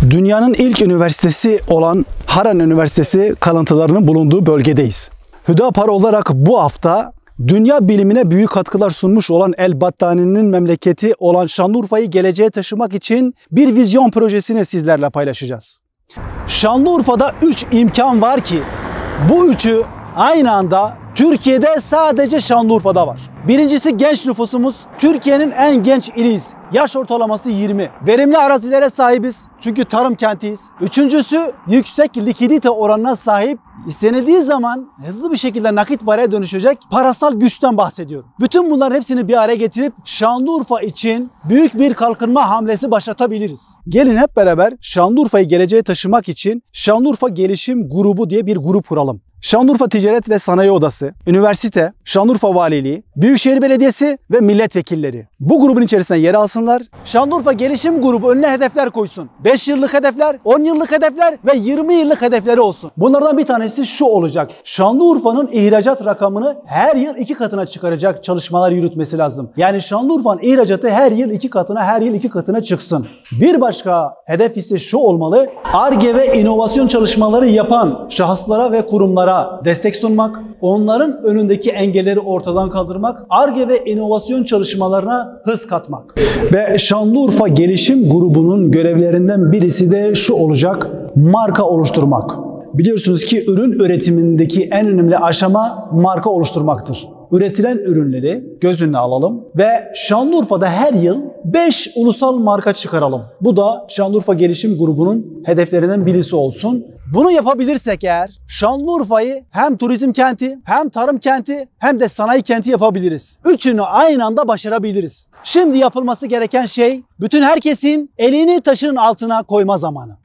Dünyanın ilk üniversitesi olan Harran Üniversitesi kalıntılarının bulunduğu bölgedeyiz. Hüdapar olarak bu hafta dünya bilimine büyük katkılar sunmuş olan El-Battani'nin memleketi olan Şanlıurfa'yı geleceğe taşımak için bir vizyon projesini sizlerle paylaşacağız. Şanlıurfa'da 3 imkan var ki bu üçü aynı anda Türkiye'de sadece Şanlıurfa'da var. Birincisi, genç nüfusumuz. Türkiye'nin en genç iliyiz. Yaş ortalaması 20. Verimli arazilere sahibiz. Çünkü tarım kentiyiz. Üçüncüsü, yüksek likidite oranına sahip, istenildiği zaman hızlı bir şekilde nakit paraya dönüşecek parasal güçten bahsediyorum. Bütün bunların hepsini bir araya getirip Şanlıurfa için büyük bir kalkınma hamlesi başlatabiliriz. Gelin hep beraber Şanlıurfa'yı geleceğe taşımak için Şanlıurfa Gelişim Grubu diye bir grup kuralım. Şanlıurfa Ticaret ve Sanayi Odası, üniversite, Şanlıurfa Valiliği, Büyükşehir Belediyesi ve milletvekilleri bu grubun içerisinde yer alsınlar. Şanlıurfa Gelişim Grubu önüne hedefler koysun. 5 yıllık hedefler, 10 yıllık hedefler ve 20 yıllık hedefleri olsun. Bunlardan bir tanesi şu olacak: Şanlıurfa'nın ihracat rakamını her yıl 2 katına çıkaracak çalışmalar yürütmesi lazım. Yani Şanlıurfa'nın ihracatı her yıl 2 katına çıksın. Bir başka hedef ise şu olmalı: Ar-Ge ve inovasyon çalışmaları yapan şahıslara ve kurumlara destek sunmak, onların önündeki engelleri ortadan kaldırmak, Ar-Ge ve inovasyon çalışmalarına hız katmak. Ve Şanlıurfa Gelişim Grubu'nun görevlerinden birisi de şu olacak: marka oluşturmak. Biliyorsunuz ki ürün üretimindeki en önemli aşama marka oluşturmaktır. Üretilen ürünleri göz önüne alalım ve Şanlıurfa'da her yıl 5 ulusal marka çıkaralım. Bu da Şanlıurfa Gelişim Grubu'nun hedeflerinden birisi olsun. Bunu yapabilirsek eğer Şanlıurfa'yı hem turizm kenti, hem tarım kenti, hem de sanayi kenti yapabiliriz. Üçünü aynı anda başarabiliriz. Şimdi yapılması gereken şey, bütün herkesin elini taşın altına koyma zamanı.